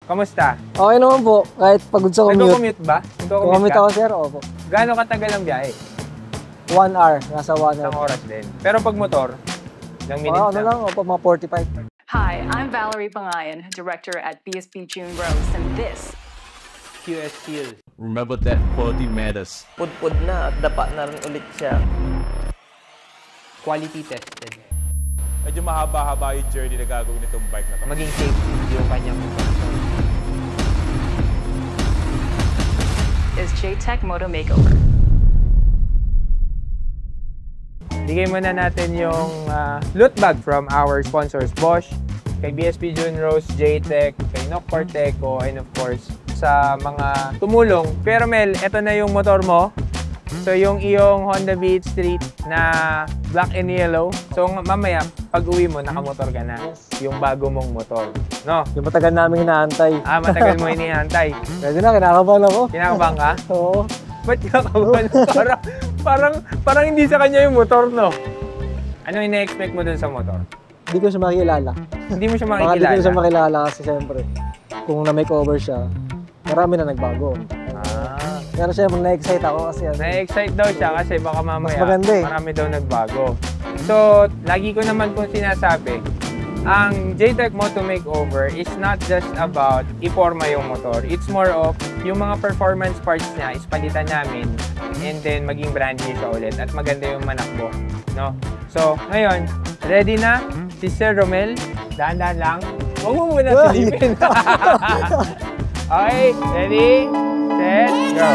Kamusta? Okay naman po, kahit pagod sa commute. Nagko-commute ba? Commute ako, sir, opo. Gaano katagal ang biyahe? 1 hour, nasa 1 hour. Isang oras din. Pero pag motor, ilang minutes ano lang, opo, mga 45. Hi, I'm Valerie Pangayan, director at BSP June Rose, and this QSQ. Remember that quality matters. Pudpud na at dapa na rin ulit siya. Quality tested. Medyo mahaba-haba yung journey na gagawin itong bike na to. Maging safe yung kanyang motor. is J-Tech Moto Makeover. Bigay muna natin yung loot bag from our sponsors, Bosch, kay BSP June Rose, J-Tech, kay Nock Corteco, and of course, sa mga tumulong. Pero Mel, eto na yung motor mo. So yung iyong Honda Beat Street na black and yellow. So mamaya, pag uwi mo, nakamotor ka na. Yung bago mong motor. No? Yung matagal namin hinaantay. Matagal mo hinihantay. Pwede na, kinakabahan ako. Kinakabahan ka? Oo. Ba't kinakabahan? parang hindi sa kanya yung motor, no? Ano ina-expect mo dun sa motor? Hindi ko siya makikilala. Hindi mo siya Baka makikilala? hindi ko siya makilala kasi siyempre, kung na-makeover siya, marami na nagbago. Pero siyempre, na-excite ako kasi na-excite daw siya kasi baka mamaya marami daw nagbago. So, lagi ko naman kung sinasabi, ang J-Tech Moto Makeover is not just about iporma yung motor. It's more of yung mga performance parts niya is palitan namin and then maging brand new siya ulit at maganda yung manakbo. No? So, ngayon, ready na si Sir Romel? Dahan-dahan lang. Huwag mo muna silipin. Okay, ready? Set, go!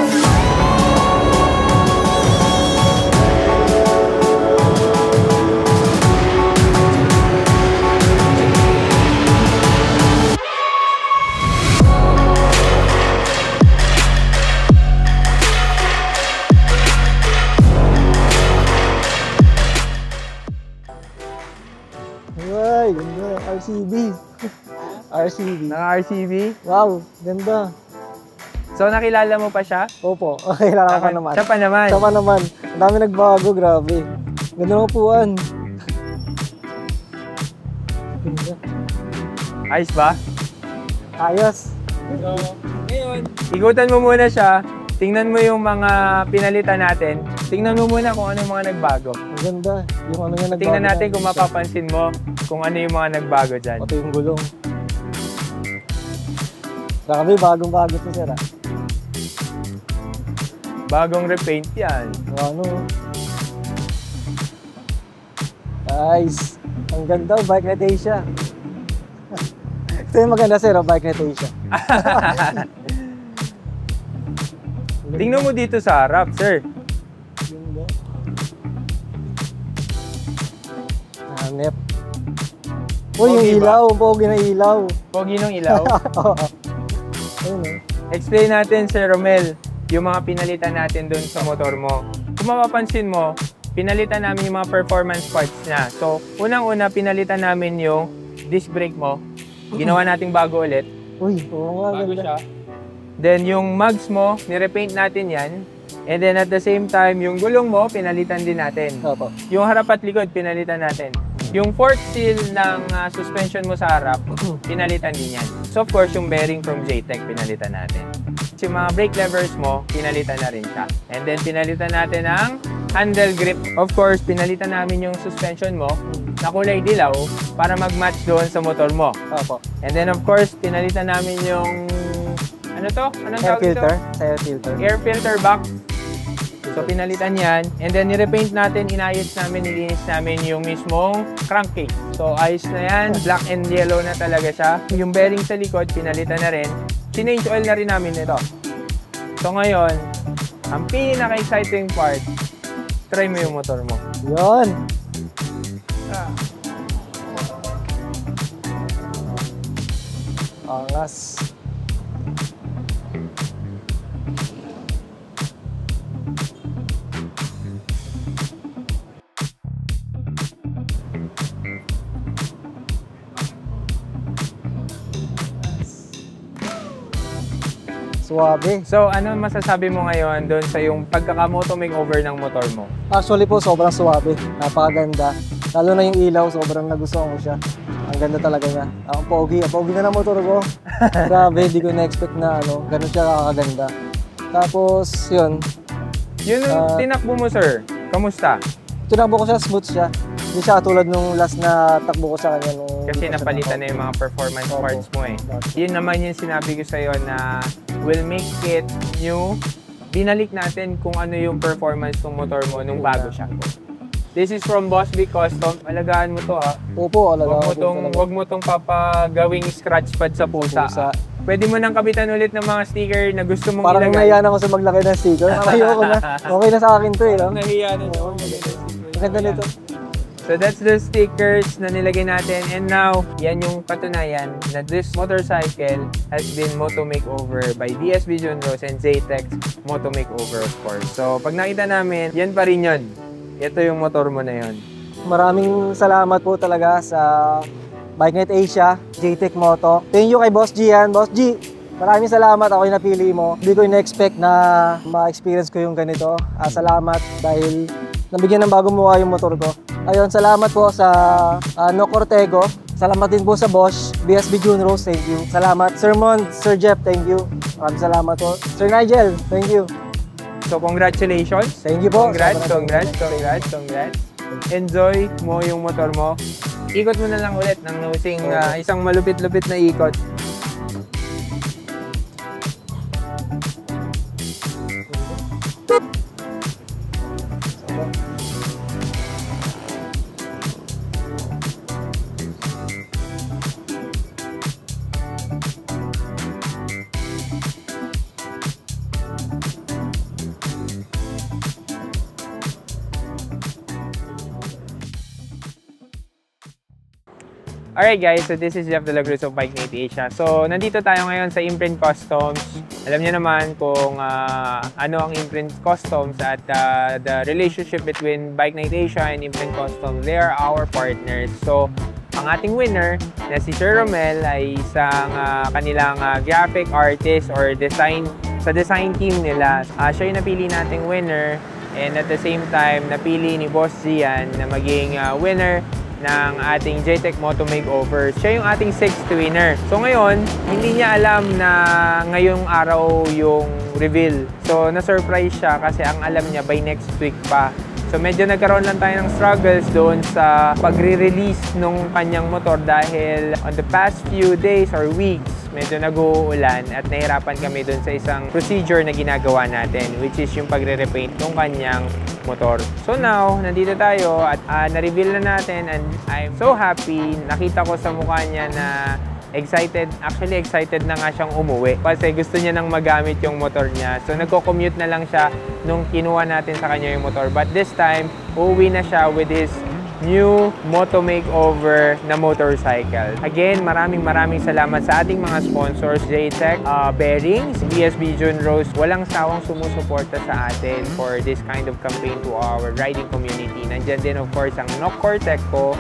Ay, ganda. RCB. RCB. Naka-RCB? Wow, ganda. So, nakilala mo pa siya? Opo, kailangan pa naman. Siya pa naman? Siya pa naman. Ang dami nagbago, grabe. Ganda ng upuan. Ayos ba? Ayos. So, ngayon, igutan mo muna siya. Tingnan mo yung mga pinalitan natin. Tingnan mo muna kung ano yung mga nagbago. Ang ganda. Yung ano yung nagbago. Tingnan natin kung mapapansin mo kung ano yung mga nagbago dyan. Pati yung gulong. Grabe, bagong-bago ito, sir. Bagong repaint yan. Ano? Nice. Ang ganda, bike net Asia. Ito yung maganda, sir, bike net Asia. Tingnan mo dito sa harap, sir. Hanep. Uy, yung ilaw. Pogi na ilaw. Pogi ng ilaw. Ayun eh. Explain natin, Sir Romel, yung mga pinalitan natin dun sa motor mo. Kung mapapansin mo, pinalitan namin yung mga performance parts niya. So, unang-una, pinalitan namin yung disc brake mo. Ginawa nating bago ulit. Uy, oo nga, Bago ganda. siya. Then, yung mugs mo, nirepaint natin yan. And then, at the same time, yung gulong mo, pinalitan din natin. Opo. Yung harap at likod, pinalitan natin. Yung fork seal ng suspension mo sa harap, pinalitan din yan. So, of course, yung bearing from J-Tech, pinalitan natin. Yung mga brake levers mo, pinalitan na rin siya. And then, pinalitan natin ang handle grip. Of course, pinalitan namin yung suspension mo na kulay dilaw para mag-match doon sa motor mo. Opo. And then, of course, pinalitan namin yung ano to? Anong Air tawag filter? ito? Sa air filter. Air filter box. So, pinalitan yan. And then, nirepaint natin, inayos namin, nilinis namin yung mismong crankcase. So, ayos na yan. Black and yellow na talaga siya. Yung bearing sa likod, pinalitan na rin. Change oil na rin namin ito. So, ngayon, ang pinaka-exciting part, try mo yung motor mo. Yun. Angas. Suwabe. So, ano masasabi mo ngayon doon sa yung pagkaka-moto makeover ng motor mo? Actually po, sobrang suwabe. Napakaganda. Lalo na yung ilaw, sobrang nagustuhan ko siya. Ang ganda talaga niya. Ang pogi na ng motor ko. Grabe, hindi ko na-expect na ganun siya kakaganda. Tapos, yun. Yun yung tinakbo mo, sir. Kamusta? Tinakbo ko siya, smooth siya. Hindi siya katulad nung last na takbo ko sa kanya. Kasi napalitan na yung mga performance parts mo eh. Yun naman yung sinabi ko sa'yo na will make it new. Binalik natin kung ano yung performance ng motor mo nung bago siya. This is from Boss B Custom. Alagaan mo to ha. Opo, alagaan. Huwag mo tong papagawing scratch pad sa pusa. Pwede mo nang kabitan ulit ng mga sticker na gusto mong parang ilagay. Parang nahiyan ako sa maglagay ng sticker. Ayoko na. Okay na sa akin to eh. No? Nahiya na ako. Maganda nito. So that's the stickers na nilagay natin. And now, yan yung katunayan na this motorcycle has been Moto Makeover by DSB June Rose and Zaytech Moto Makeover of course. So pag nakita namin, yan pa rin yun. Ito yung motor mo na yun. Maraming salamat po talaga sa Bike Night Asia, Zaytech Moto. Thank you kay Boss G yan. Boss G, maraming salamat. Ako yung napili mo. Hindi ko in-expect na ma-experience ko yung ganito. Salamat dahil nabigyan ng bagong mukha yung motor ko. Ayun, salamat po sa No Cortego. Salamat din po sa Bosch, BSB June Rose, thank you. Salamat. Sir Mon, Sir Jeff, thank you. Maraming salamat po. Sir Nigel, thank you. So congratulations. Thank you po. Congrats. Enjoy mo yung motor mo. Ikot mo na lang ulit ng nosing isang malupit-lupit na ikot. Alright guys, so this is Jeff De La Cruz of Bike Night Asia. So nandito tayo ngayon sa Imprint Customs. Alam niyo naman kung ano ang Imprint Customs at the relationship between Bike Night Asia and Imprint Customs. They are our partners. So ang ating winner na si Sir Romel ay isang kanilang graphic artist or design team nila. Siya yung napili nating winner and at the same time napili ni Boss Gian na maging winner ng ating Zaytech Moto Makeover. Siya yung ating 6th winner. So ngayon, hindi niya alam na ngayong araw yung reveal. So na-surprise siya kasi ang alam niya by next week pa. So medyo nagkaroon lang tayo ng struggles doon sa pagre-release nung kanyang motor dahil on the past few days or weeks, medyo nag-uulan at nahirapan kami doon sa isang procedure na ginagawa natin which is yung pagre-repaint ng kanyang motor. So now, nandito tayo at na-reveal na natin and I'm so happy. Nakita ko sa mukha niya na excited. Actually, excited na nga siyang umuwi kasi gusto niya nang magamit yung motor niya. So nagko-commute na lang siya nung kinuha natin sa kanya yung motor. But this time, uuwi na siya with his new Moto Makeover na motorcycle. Again, maraming salamat sa ating mga sponsors, Zaytech, Bearings, BSB June Rose. Walang sawang sumusuporta sa atin for this kind of campaign to our riding community. Nandiyan din of course ang NOC Corteco,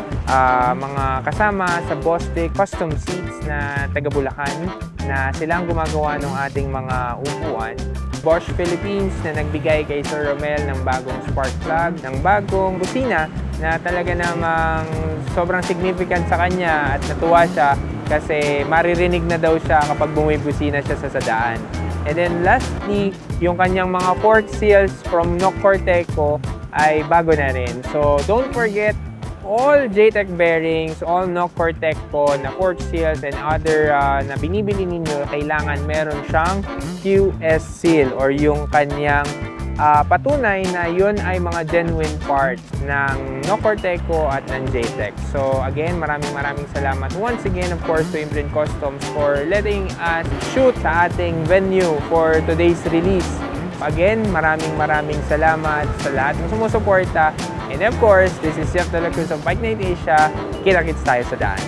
mga kasama sa Boss B Custom Seats na taga Bulacan na silang gumagawa ng ating mga upuan. Bosch Philippines na nagbigay kay Sir Romel ng bagong spark plug, ng bagong kusina na talaga namang sobrang significant sa kanya at natuwa siya kasi maririnig na daw siya kapag bumibusina siya sa sadaan. And then lastly, yung kanyang mga fork seals from NOC Corteco ay bago na rin. So don't forget, all Zaytech bearings, all NOC Corteco na fork seals and other na binibili ninyo, kailangan meron siyang QS seal or yung kanyang patunay na yun ay mga genuine parts ng NOC Corteco at ng Zaytech. So again, maraming salamat once again of course to Imprint Customs for letting us shoot sa ating venue for today's release. Again, maraming salamat sa lahat ng sumusuporta. And of course, this is Jeff De La Cruz of Bike Night Asia. Kita-kits tayo sa daan.